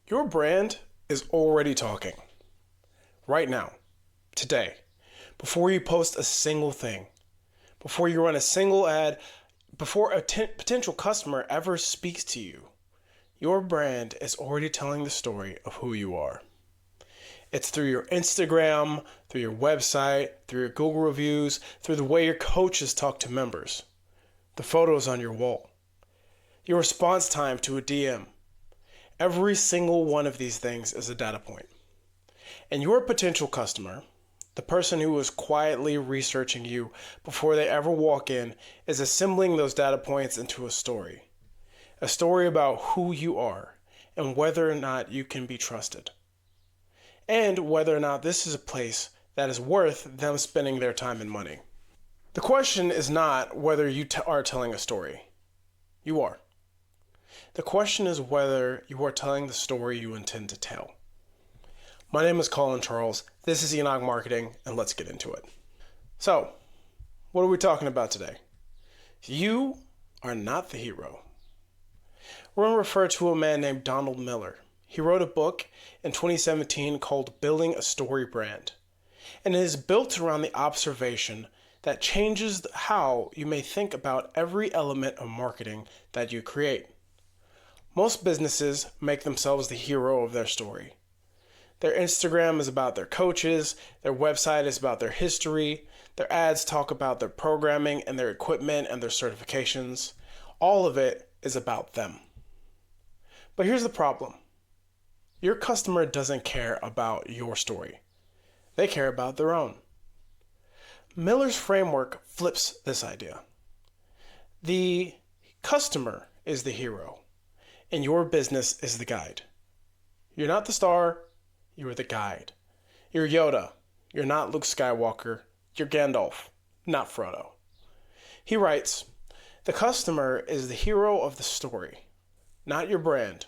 Your brand is already talking. Right now, today, before you post a single thing, before you run a single ad, before a potential customer ever speaks to you, your brand is already telling the story of who you are. It's through your Instagram, through your website, through your Google reviews, through the way your coaches talk to members, the photos on your wall, your response time to a DM. Every single one of these things is a data point. And your potential customer, the person who is quietly researching you before they ever walk in, is assembling those data points into a story. A story about who you are and whether or not you can be trusted. And whether or not this is a place that is worth them spending their time and money. The question is not whether you are telling a story. You are. The question is whether you are telling the story you intend to tell. My name is Colin Charles. This is Enoch Marketing, and let's get into it. So, what are we talking about today? You are not the hero. We're going to refer to a man named Donald Miller. He wrote a book in 2017 called Building a StoryBrand, and it is built around the observation that changes how you may think about every element of marketing that you create. Most businesses make themselves the hero of their story. Their Instagram is about their coaches, their website is about their history, their ads talk about their programming and their equipment and their certifications. All of it is about them. But here's the problem. Your customer doesn't care about your story. They care about their own. Miller's framework flips this idea. The customer is the hero, and your business is the guide. You're not the star, you're the guide. You're Yoda, you're not Luke Skywalker, you're Gandalf, not Frodo. He writes, the customer is the hero of the story, not your brand.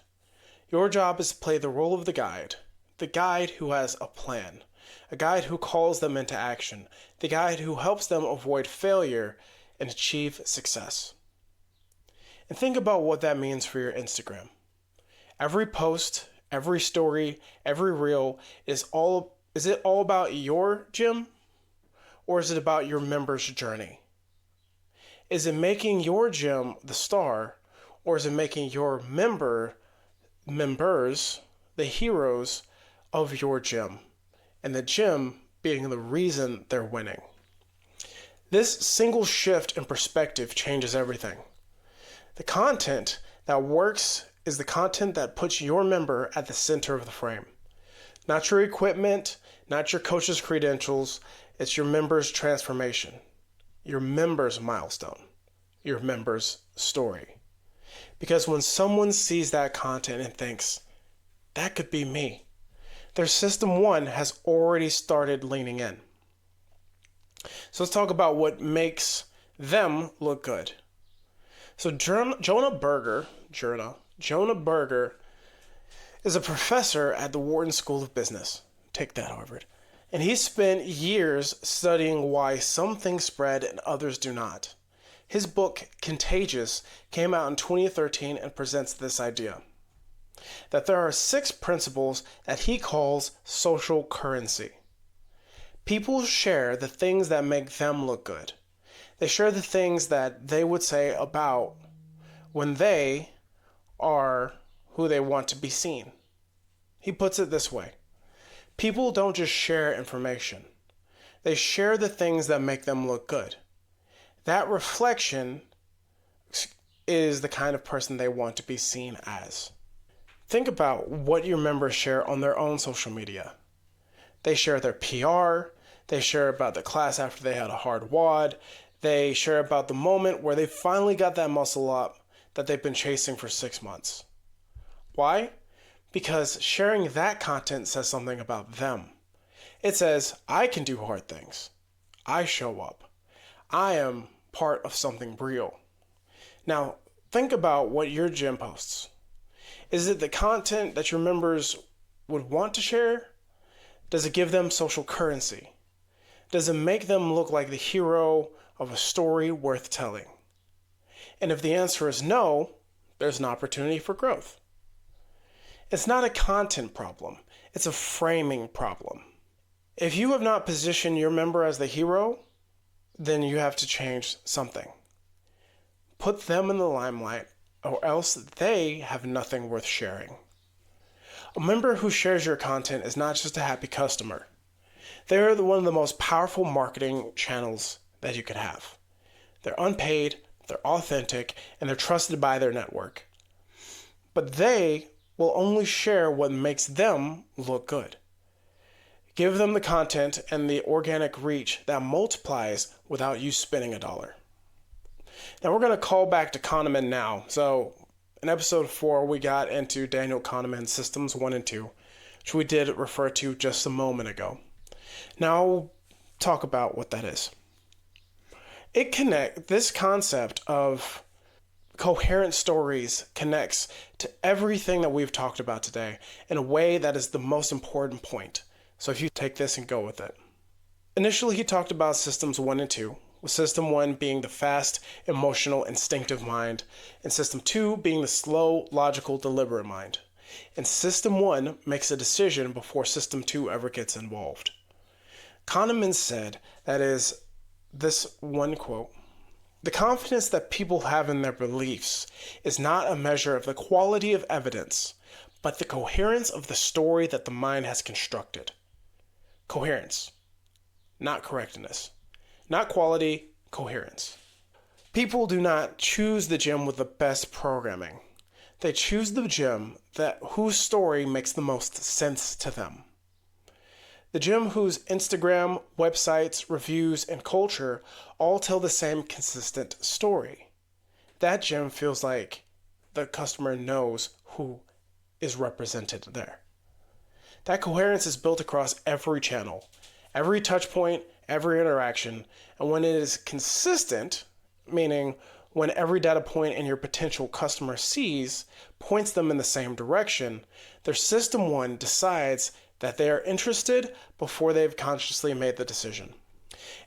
Your job is to play the role of the guide who has a plan, a guide who calls them into action, the guide who helps them avoid failure and achieve success. And think about what that means for your Instagram. Every post, every story, every reel, is it all about your gym? Or is it about your member's journey? Is it making your gym the star? Or is it making your members the heroes of your gym? And the gym being the reason they're winning. This single shift in perspective changes everything. The content that works is the content that puts your member at the center of the frame. Not your equipment, not your coach's credentials, it's your member's transformation, your member's milestone, your member's story. Because when someone sees that content and thinks, that could be me, their system one has already started leaning in. So let's talk about what makes them look good. So Jonah Berger is a professor at the Wharton School of Business. Take that, Harvard. And he spent years studying why some things spread and others do not. His book, Contagious, came out in 2013 and presents this idea. That there are 6 principles that he calls social currency. People share the things that make them look good. They share the things that they would say about when they are who they want to be seen. He puts it this way. People don't just share information. They share the things that make them look good. That reflection is the kind of person they want to be seen as. Think about what your members share on their own social media. They share their PR. They share about the class after they had a hard WOD. They share about the moment where they finally got that muscle up that they've been chasing for 6 months. Why? Because sharing that content says something about them. It says, I can do hard things. I show up. I am part of something real. Now, think about what your gym posts. Is it the content that your members would want to share? Does it give them social currency? Does it make them look like the hero of a story worth telling? And if the answer is no, there's an opportunity for growth. It's not a content problem, it's a framing problem. If you have not positioned your member as the hero, then you have to change something. Put them in the limelight, or else they have nothing worth sharing. A member who shares your content is not just a happy customer. They are one of the most powerful marketing channels that you could have. They're unpaid, they're authentic, and they're trusted by their network. But they will only share what makes them look good. Give them the content and the organic reach that multiplies without you spending a dollar. Now we're going to call back to Kahneman now. So in episode 4, we got into Daniel Kahneman's Systems 1 and 2, which we did refer to just a moment ago. Now I'll talk about what that is. This concept of coherent stories connects to everything that we've talked about today in a way that is the most important point. So if you take this and go with it. Initially, he talked about systems 1 and 2, with system 1 being the fast, emotional, instinctive mind, and system 2 being the slow, logical, deliberate mind. And system 1 makes a decision before system 2 ever gets involved. Kahneman said, that is, this one quote, "The confidence that people have in their beliefs is not a measure of the quality of evidence, but the coherence of the story that the mind has constructed." Coherence, not correctness. Not quality, coherence. People do not choose the gym with the best programming. They choose the gym whose story makes the most sense to them. The gym whose Instagram, websites, reviews, and culture all tell the same consistent story. That gym feels like the customer knows who is represented there. That coherence is built across every channel, every touch point, every interaction, and when it is consistent, meaning when every data point in your potential customer sees points them in the same direction, their system 1 decides that they are interested before they've consciously made the decision.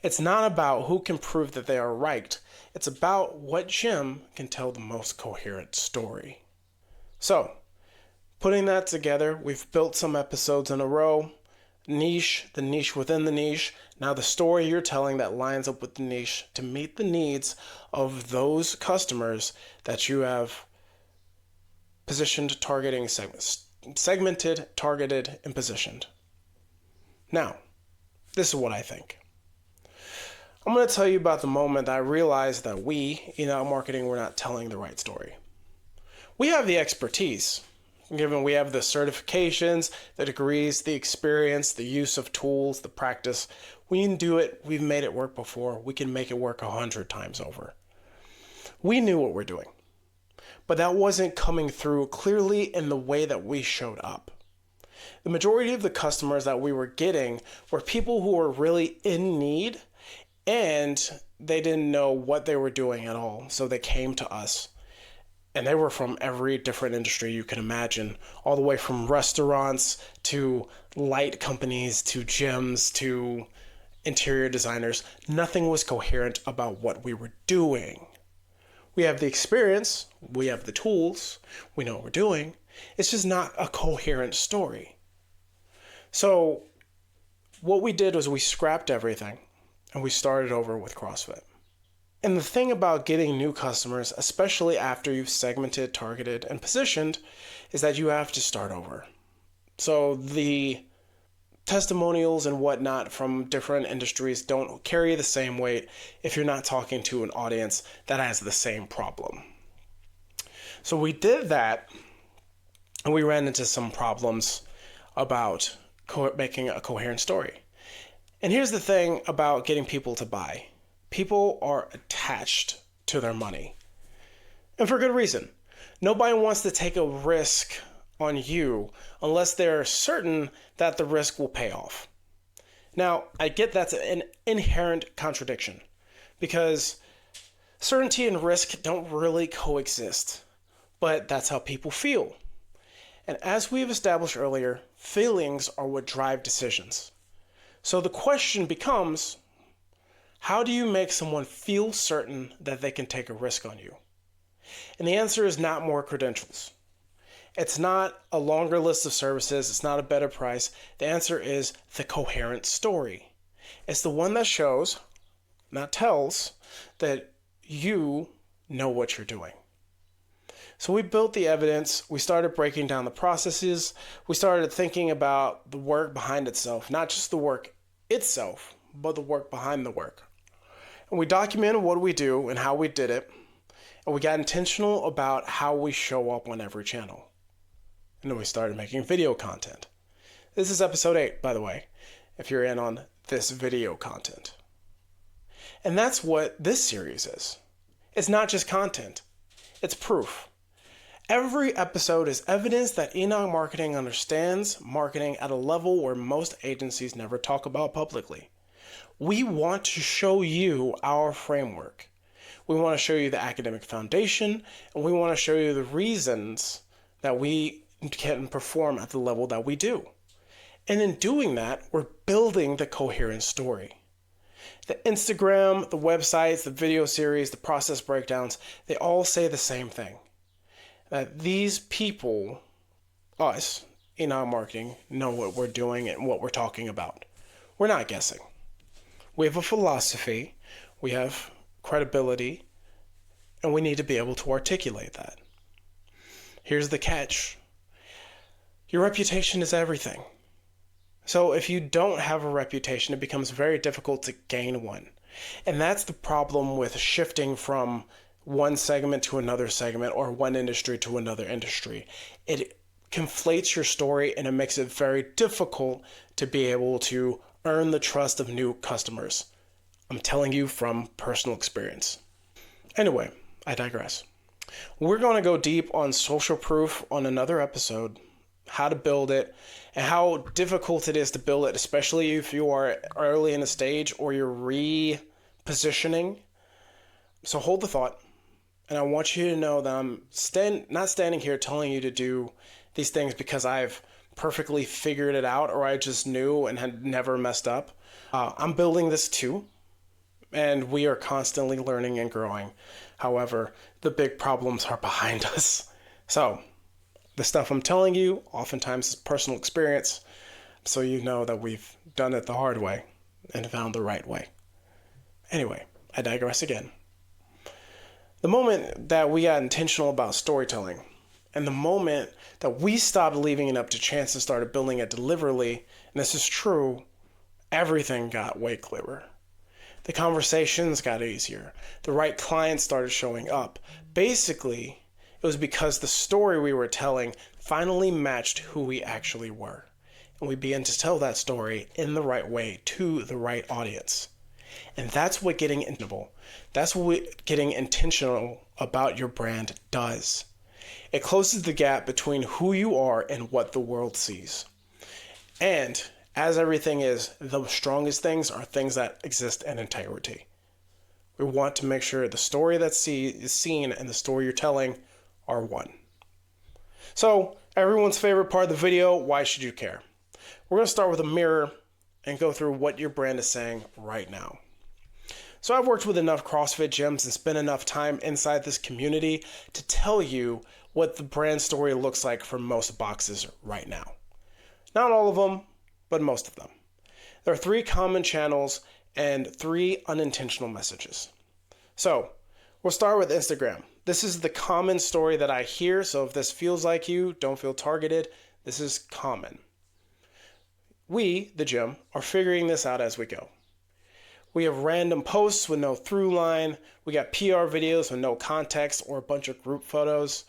It's not about who can prove that they are right. It's about what gym can tell the most coherent story. So, putting that together, we've built some episodes in a row. Niche, the niche within the niche. Now the story you're telling that lines up with the niche to meet the needs of those customers that you have positioned, targeting segmented, targeted, and positioned. Now, this is what I think. I'm going to tell you about the moment that I realized that we, Enoch Marketing, were not telling the right story. We have the expertise. Given we have the certifications, the degrees, the experience, the use of tools, the practice, we can do it. We've made it work before. We can make it work 100 times over. We knew what we're doing, but that wasn't coming through clearly in the way that we showed up. The majority of the customers that we were getting were people who were really in need and they didn't know what they were doing at all. So they came to us. And they were from every different industry you can imagine, all the way from restaurants to light companies to gyms to interior designers. Nothing was coherent about what we were doing. We have the experience, we have the tools, we know what we're doing. It's just not a coherent story. So what we did was we scrapped everything and we started over with CrossFit. And the thing about getting new customers, especially after you've segmented, targeted, and positioned, is that you have to start over. So the testimonials and whatnot from different industries don't carry the same weight if you're not talking to an audience that has the same problem. So we did that, and we ran into some problems about making a coherent story. And here's the thing about getting people to buy. People are attached to their money. And for good reason. Nobody wants to take a risk on you unless they're certain that the risk will pay off. Now, I get that's an inherent contradiction because certainty and risk don't really coexist, but that's how people feel. And as we've established earlier, feelings are what drive decisions. So the question becomes, how do you make someone feel certain that they can take a risk on you? And the answer is not more credentials. It's not a longer list of services. It's not a better price. The answer is the coherent story. It's the one that shows, not tells, that you know what you're doing. So we built the evidence. We started breaking down the processes. We started thinking about the work behind itself, not just the work itself, but the work behind the work. And we documented what we do and how we did it. And we got intentional about how we show up on every channel. And then we started making video content. This is episode 8, by the way, if you're in on this video content. And that's what this series is. It's not just content. It's proof. Every episode is evidence that Enoch Marketing understands marketing at a level where most agencies never talk about publicly. We want to show you our framework. We want to show you the academic foundation, and we want to show you the reasons that we can perform at the level that we do. And in doing that, we're building the coherent story. The Instagram, the websites, the video series, the process breakdowns, they all say the same thing. That these people, us, Enoch Marketing, know what we're doing and what we're talking about. We're not guessing. We have a philosophy, we have credibility, and we need to be able to articulate that. Here's the catch. Your reputation is everything. So if you don't have a reputation, it becomes very difficult to gain one. And that's the problem with shifting from one segment to another segment or one industry to another industry. It conflates your story and it makes it very difficult to be able to earn the trust of new customers. I'm telling you from personal experience. Anyway, I digress. We're going to go deep on social proof on another episode, how to build it, and how difficult it is to build it, especially if you are early in the stage or you're repositioning. So hold the thought. And I want you to know that I'm not standing here telling you to do these things because I've perfectly figured it out or I just knew and had never messed up. I'm building this too, and we are constantly learning and growing. However, the big problems are behind us. So the stuff I'm telling you oftentimes is personal experience, so you know that we've done it the hard way and found the right way. Anyway, I digress again. The moment that we got intentional about storytelling and the moment that we stopped leaving it up to chance and started building it deliberately, and this is true, everything got way clearer. The conversations got easier. The right clients started showing up. Basically, it was because the story we were telling finally matched who we actually were. And we began to tell that story in the right way to the right audience. And that's what getting intentional. That's what getting intentional about your brand does. It closes the gap between who you are and what the world sees. And as everything is, the strongest things are things that exist in integrity. We want to make sure the story that's is seen and the story you're telling are one. So, everyone's favorite part of the video, why should you care? We're going to start with a mirror and go through what your brand is saying right now. So I've worked with enough CrossFit gyms and spent enough time inside this community to tell you what the brand story looks like for most boxes right now. Not all of them, but most of them. There are 3 common channels and 3 unintentional messages. So we'll start with Instagram. This is the common story that I hear, so if this feels like you, don't feel targeted. This is common. We, the gym, are figuring this out as we go. We have random posts with no through line. We got PR videos with no context or a bunch of group photos.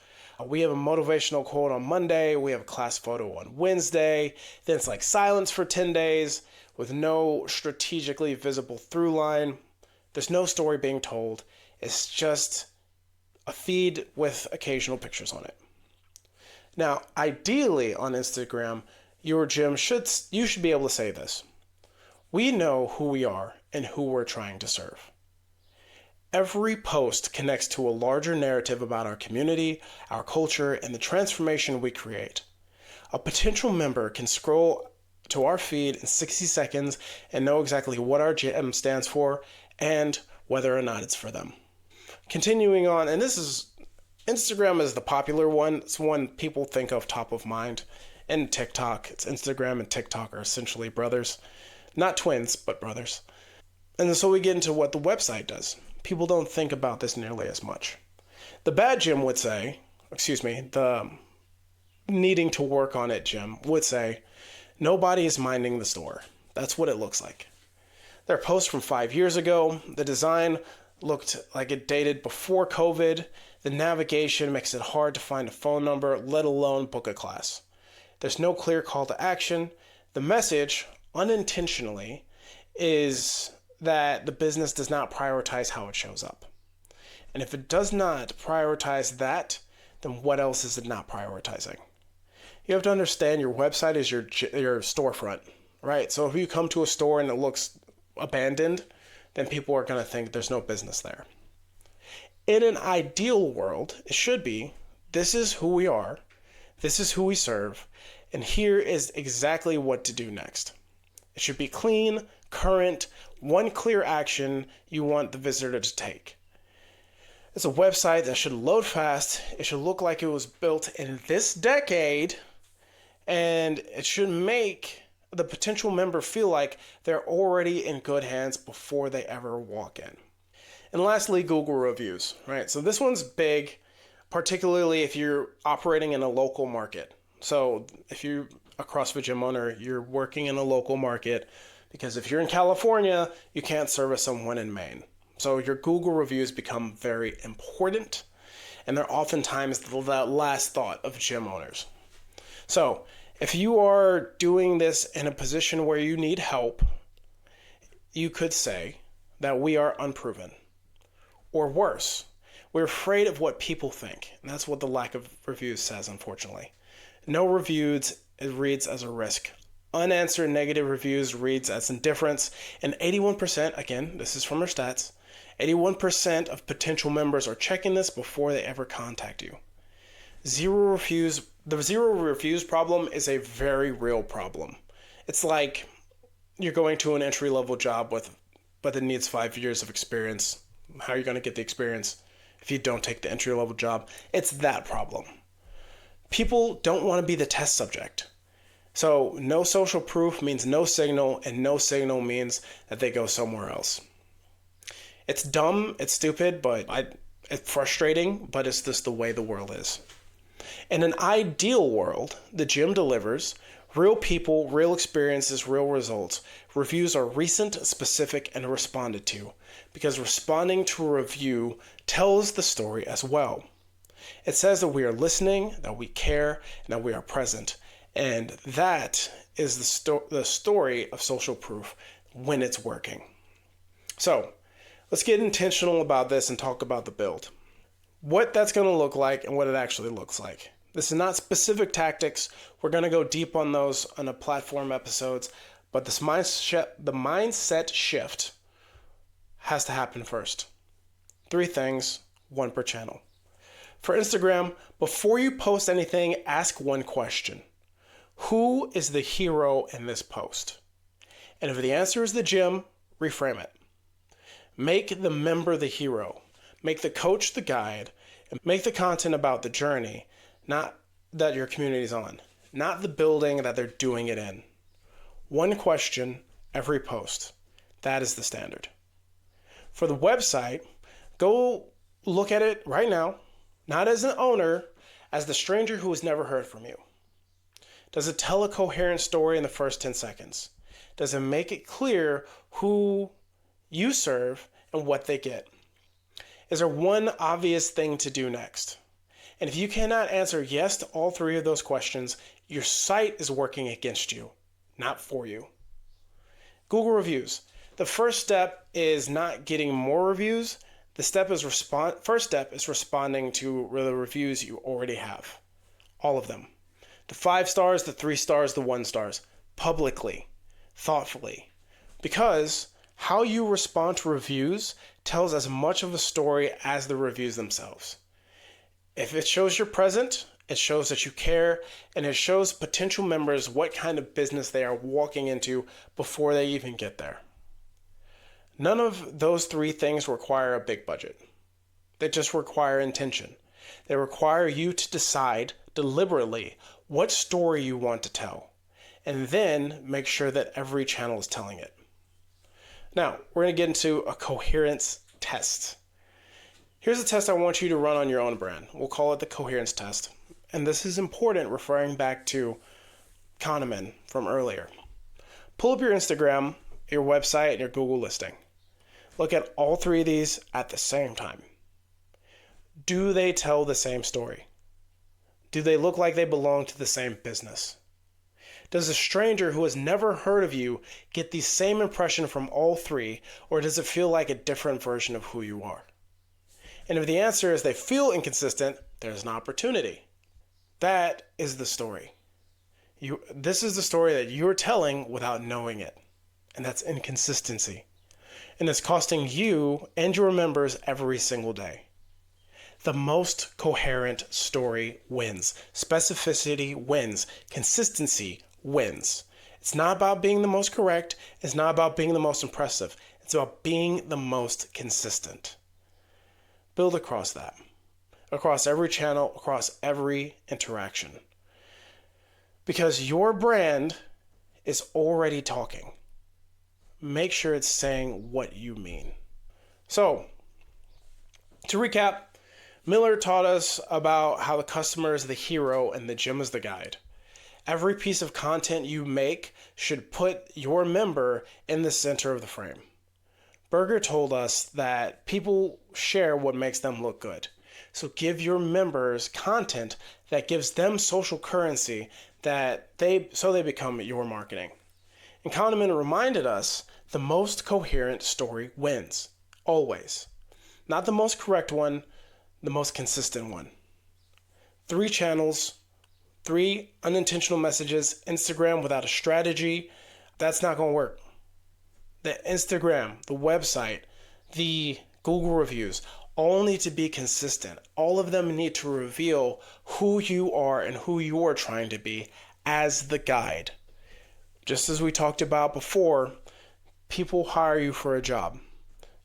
We have a motivational quote on Monday. We have a class photo on Wednesday. Then it's like silence for 10 days with no strategically visible through line. There's no story being told. It's just a feed with occasional pictures on it. Now, ideally on Instagram, your gym should be able to say this. We know who we are and who we're trying to serve. Every post connects to a larger narrative about our community, our culture, and the transformation we create. A potential member can scroll to our feed in 60 seconds and know exactly what our gym stands for and whether or not it's for them. Continuing on, and this is Instagram is the popular one. It's one people think of top of mind. And TikTok. It's Instagram and TikTok are essentially brothers. Not twins, but brothers. And so we get into what the website does. People don't think about this nearly as much. The bad Jim would say, the needing to work on it Jim would say, nobody is minding the store. That's what it looks like. There are posts from 5 years ago. The design looked like it dated before COVID. The navigation makes it hard to find a phone number, let alone book a class. There's no clear call to action. The message, unintentionally, is that the business does not prioritize how it shows up. And if it does not prioritize that, then what else is it not prioritizing? You have to understand your website is your storefront, right? So if you come to a store and it looks abandoned, then people are going to think there's no business there. In an ideal world, it should be, this is who we are, this is who we serve, and here is exactly what to do next. It should be clean, current, one clear action you want the visitor to take. It's a website that should load fast, it should look like it was built in this decade, and it should make the potential member feel like they're already in good hands before they ever walk in. And lastly, Google reviews, right? So this one's big, particularly if you're operating in a local market. So if you're a CrossFit gym owner, you're working in a local market, because if you're in California, you can't service someone in Maine. So your Google reviews become very important, and they're oftentimes the last thought of gym owners. So if you are doing this in a position where you need help, you could say that we are unproven. Or worse, we're afraid of what people think. And that's what the lack of reviews says, unfortunately. No reviews, it reads as a risk. Unanswered negative reviews reads as indifference. And 81%, again, this is from our stats, 81% of potential members are checking this before they ever contact you. The zero reviews problem is a very real problem. It's like you're going to an entry-level job but it needs 5 years of experience. How are you going to get the experience if you don't take the entry-level job? It's that problem. People don't want to be the test subject. So no social proof means no signal, and no signal means that they go somewhere else. It's dumb, it's stupid, it's frustrating, but it's just the way the world is. In an ideal world, the gym delivers real people, real experiences, real results. Reviews are recent, specific, and responded to, because responding to a review tells the story as well. It says that we are listening, that we care, and that we are present. And that is the story of social proof when it's working. So let's get intentional about this and talk about the build. What that's going to look like and what it actually looks like. This is not specific tactics. We're going to go deep on those on the platform episodes, but the mindset shift has to happen first. 3 things, 1 per channel. For Instagram, before you post anything, ask one question. Who is the hero in this post? And if the answer is the gym, reframe it. Make the member the hero. Make the coach the guide. And make the content about the journey, not that your community's on, not the building that they're doing it in. 1 question every post. That is the standard. For the website, go look at it right now, not as an owner, as the stranger who has never heard from you. Does it tell a coherent story in the first 10 seconds? Does it make it clear who you serve and what they get? Is there one obvious thing to do next? And if you cannot answer yes to all 3 of those questions, your site is working against you, not for you. Google reviews. The first step is not getting more reviews. The first step is responding to the reviews you already have. All of them. The 5 stars, the 3 stars, the 1 stars. Publicly. Thoughtfully. Because how you respond to reviews tells as much of a story as the reviews themselves. If it shows you're present, it shows that you care, and it shows potential members what kind of business they are walking into before they even get there. None of those 3 things require a big budget. They just require intention. They require you to decide deliberately what story you want to tell, and then make sure that every channel is telling it. Now, we're going to get into a coherence test. Here's a test I want you to run on your own brand. We'll call it the coherence test. And this is important, referring back to Kahneman from earlier. Pull up your Instagram, your website, and your Google listing. Look at all three of these at the same time. Do they tell the same story? Do they look like they belong to the same business? Does a stranger who has never heard of you get the same impression from all three, or does it feel like a different version of who you are? And if the answer is they feel inconsistent, there's an opportunity. That is the story. This is the story that you're telling without knowing it. And that's inconsistency. And it's costing you and your members every single day. The most coherent story wins. Specificity wins. Consistency wins. It's not about being the most correct. It's not about being the most impressive. It's about being the most consistent. Build across that. Across every channel, across every interaction. Because your brand is already talking. Make sure it's saying what you mean. So, to recap, Miller taught us about how the customer is the hero and the gym is the guide. Every piece of content you make should put your member in the center of the frame. Berger told us that people share what makes them look good. So give your members content that gives them social currency so they become your marketing. And Kahneman reminded us the most coherent story wins. Always. Not the most correct one, the most consistent one. 3 channels, 3 unintentional messages, Instagram without a strategy, that's not going to work. The Instagram, the website, the Google reviews, all need to be consistent. All of them need to reveal who you are and who you are trying to be as the guide. Just as we talked about before, people hire you for a job.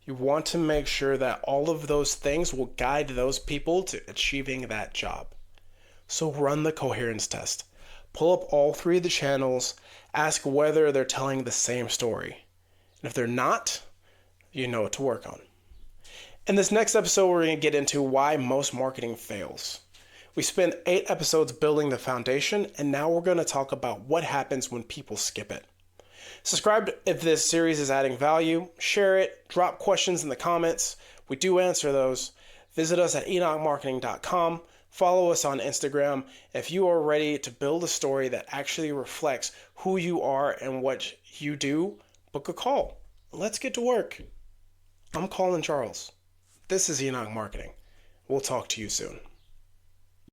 You want to make sure that all of those things will guide those people to achieving that job. So run the coherence test. Pull up all 3 of the channels, ask whether they're telling the same story. And if they're not, you know what to work on. In this next episode, we're going to get into why most marketing fails. We spent 8 episodes building the foundation, and now we're going to talk about what happens when people skip it. Subscribe if this series is adding value, share it, drop questions in the comments. We do answer those. Visit us at enochmarketing.com. Follow us on Instagram. If you are ready to build a story that actually reflects who you are and what you do, book a call. Let's get to work. I'm Colin Charles. This is Enoch Marketing. We'll talk to you soon.